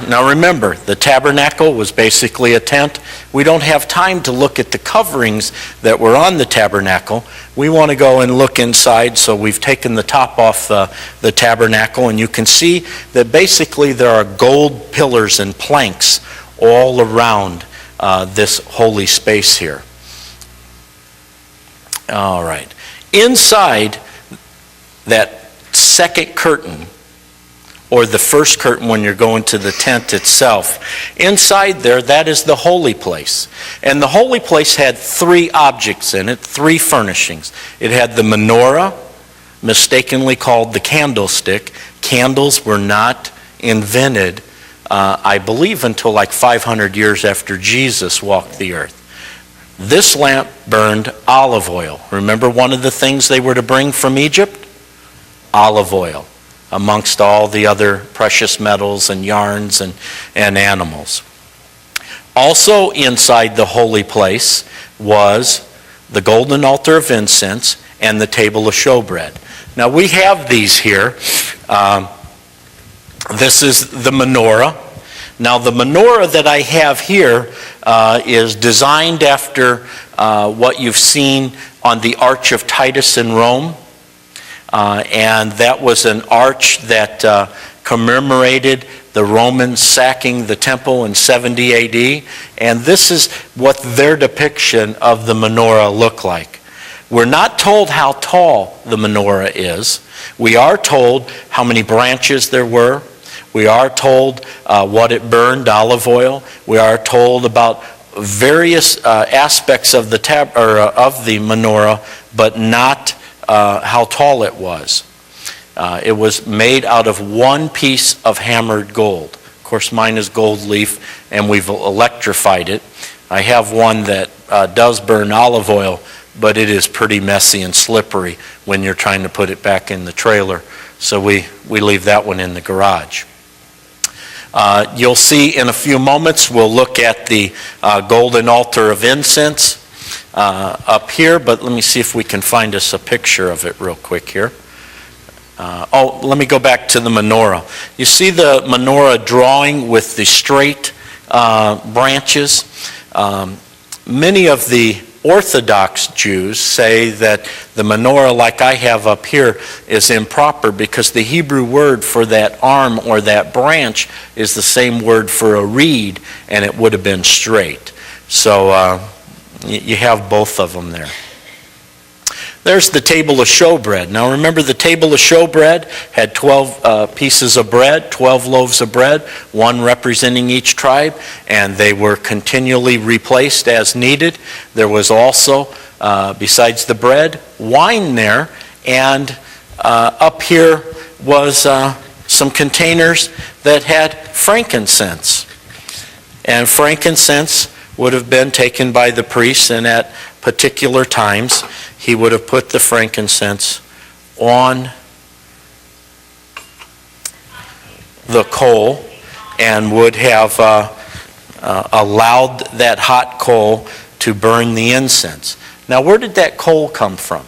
Now remember, the tabernacle was basically a tent. We don't have time to look at the coverings that were on the tabernacle. We want to go and look inside, so we've taken the top off the tabernacle, and you can see that basically there are gold pillars and planks all around this holy space here. All right. Inside that second curtain, or the first curtain when you're going to the tent itself, inside there, that is the holy place. And the holy place had three objects in it, three furnishings. It had the menorah, mistakenly called the candlestick. Candles were not invented, I believe, until like 500 years after Jesus walked the earth. This lamp burned olive oil. Remember one of the things they were to bring from Egypt? Olive oil, amongst all the other precious metals and yarns and animals. Also inside the holy place was the golden altar of incense and the table of showbread. Now we have these here. This is the menorah. Now the menorah that I have here is designed after what you've seen on the Arch of Titus in Rome. And that was an arch that commemorated the Romans sacking the temple in 70 AD. And this is what their depiction of the menorah looked like. We're not told how tall the menorah is. We are told how many branches there were. We are told what it burned, olive oil. We are told about various aspects of the menorah, but not how tall it was. It was made out of one piece of hammered gold. Of course, mine is gold leaf, and we've electrified it. I have one that does burn olive oil, but it is pretty messy and slippery when you're trying to put it back in the trailer. So we leave that one in the garage. You'll see in a few moments, we'll look at the golden altar of incense up here, but let me see if we can find us a picture of it real quick here. Let me go back to the menorah. You see the menorah drawing with the straight branches. Many of the Orthodox Jews say that the menorah, like I have up here, is improper because the Hebrew word for that arm or that branch is the same word for a reed, and it would have been straight. So you have both of them there. There's the table of showbread. Now remember, the table of showbread had 12 pieces of bread, 12 loaves of bread, one representing each tribe, and they were continually replaced as needed. There was also, besides the bread, wine there, and up here was some containers that had frankincense. And frankincense would have been taken by the priests, and at particular times he would have put the frankincense on the coal and would have allowed that hot coal to burn the incense. Now, where did that coal come from?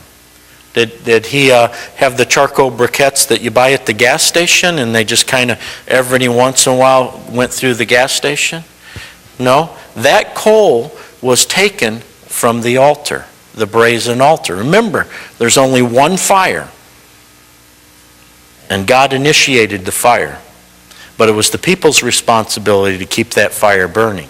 Did he have the charcoal briquettes that you buy at the gas station and they just kind of every once in a while went through the gas station? No, that coal was taken from the altar, the brazen altar. Remember, there's only one fire, and God initiated the fire, but it was the people's responsibility to keep that fire burning.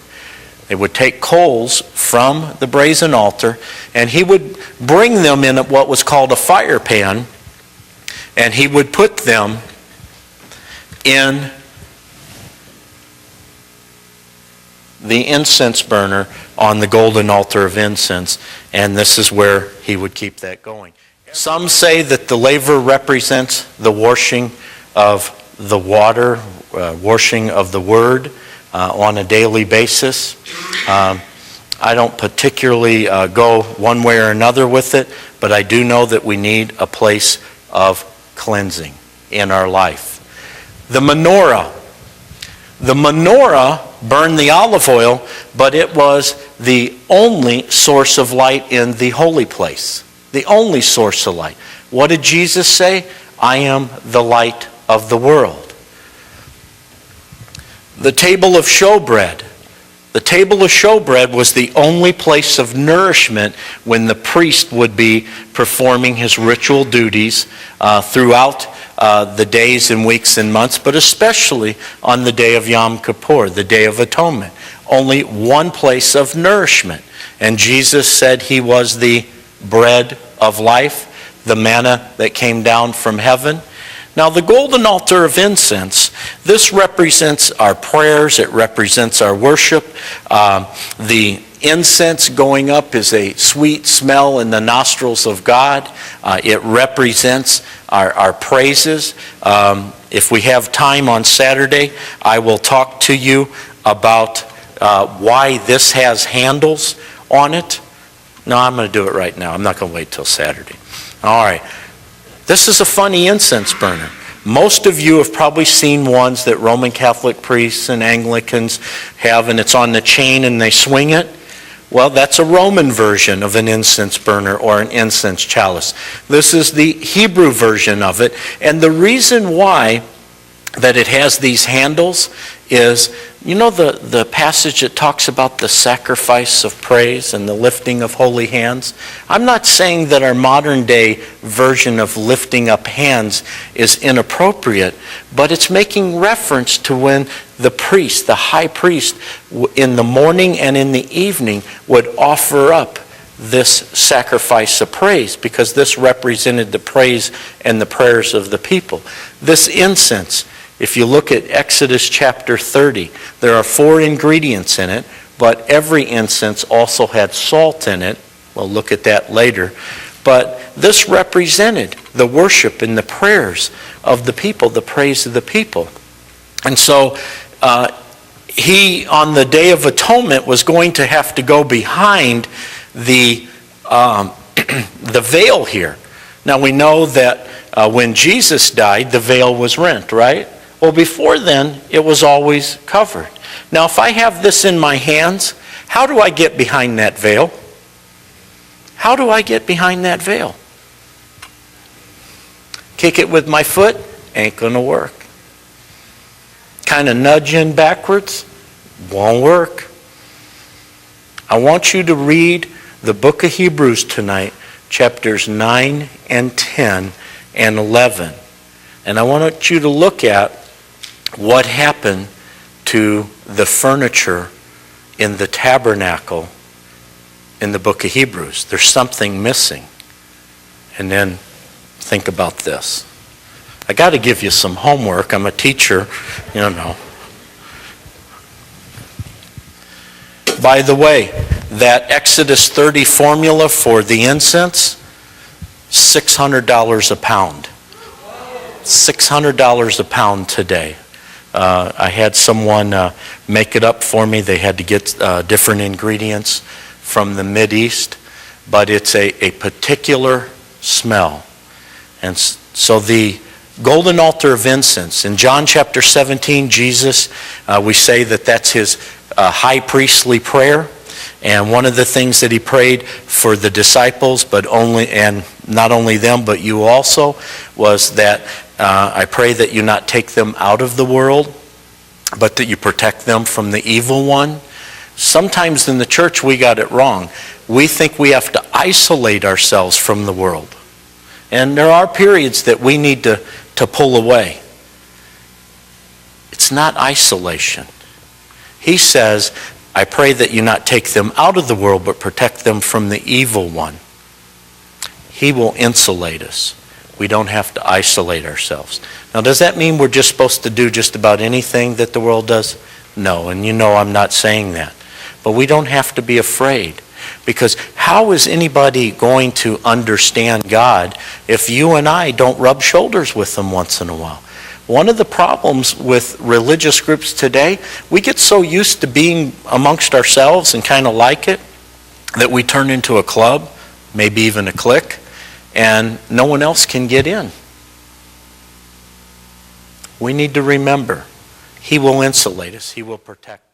They would take coals from the brazen altar, and he would bring them in what was called a fire pan, and he would put them in the incense burner on the golden altar of incense, and this is where he would keep that going. Some say that the laver represents the washing of the water, washing of the word on a daily basis. I don't particularly go one way or another with it, but I do know that we need a place of cleansing in our life. The menorah. The menorah burned the olive oil, but it was the only source of light in the holy place. The only source of light. What did Jesus say? I am the light of the world. The table of showbread. The table of showbread was the only place of nourishment when the priest would be performing his ritual duties throughout the days and weeks and months, but especially on the day of Yom Kippur, the Day of Atonement. Only one place of nourishment. And Jesus said he was the bread of life, the manna that came down from heaven. Now, the golden altar of incense, this represents our prayers, it represents our worship. The incense going up is a sweet smell in the nostrils of God. It represents our praises. If we have time on Saturday, I will talk to you about why this has handles on it. No, I'm going to do it right now. I'm not going to wait till Saturday. All right. This is a funny incense burner. Most of you have probably seen ones that Roman Catholic priests and Anglicans have, and it's on the chain and they swing it. Well, that's a Roman version of an incense burner or an incense chalice. This is the Hebrew version of it. And the reason why that it has these handles is, you know the passage that talks about the sacrifice of praise and the lifting of holy hands? I'm not saying that our modern day version of lifting up hands is inappropriate, but it's making reference to when the priest, the high priest, in the morning and in the evening would offer up this sacrifice of praise, because this represented the praise and the prayers of the people. This incense, if you look at Exodus chapter 30, there are 4 ingredients in it, but every incense also had salt in it. We'll look at that later. But this represented the worship and the prayers of the people, the praise of the people. And so he, on the Day of Atonement, was going to have to go behind the veil here. Now we know that when Jesus died, the veil was rent, right? Well, before then, it was always covered. Now, if I have this in my hands, how do I get behind that veil? How do I get behind that veil? Kick it with my foot? Ain't going to work. Kind of nudge in backwards? Won't work. I want you to read the book of Hebrews tonight, chapters 9 and 10 and 11. And I want you to look at what happened to the furniture in the tabernacle in the book of Hebrews. There's something missing. And then think about this. I got to give you some homework. I'm a teacher, you know. By the way, that Exodus 30 formula for the incense, $600 a pound. $600 a pound today. I had someone make it up for me. They had to get different ingredients from the Mideast, but it's a particular smell. And so the golden altar of incense, in John chapter 17, Jesus, we say that that's his high priestly prayer. And one of the things that he prayed for the disciples, but only, and not only them, but you also, was that I pray that you not take them out of the world, but that you protect them from the evil one. Sometimes in the church we got it wrong. We think we have to isolate ourselves from the world. And there are periods that we need to pull away. It's not isolation. He says, I pray that you not take them out of the world, but protect them from the evil one. He will insulate us. We don't have to isolate ourselves. Now, does that mean we're just supposed to do just about anything that the world does? No, and you know I'm not saying that. But we don't have to be afraid. Because how is anybody going to understand God if you and I don't rub shoulders with them once in a while? One of the problems with religious groups today, we get so used to being amongst ourselves and kind of like it, that we turn into a club, maybe even a clique, and no one else can get in. We need to remember, he will insulate us, he will protect us.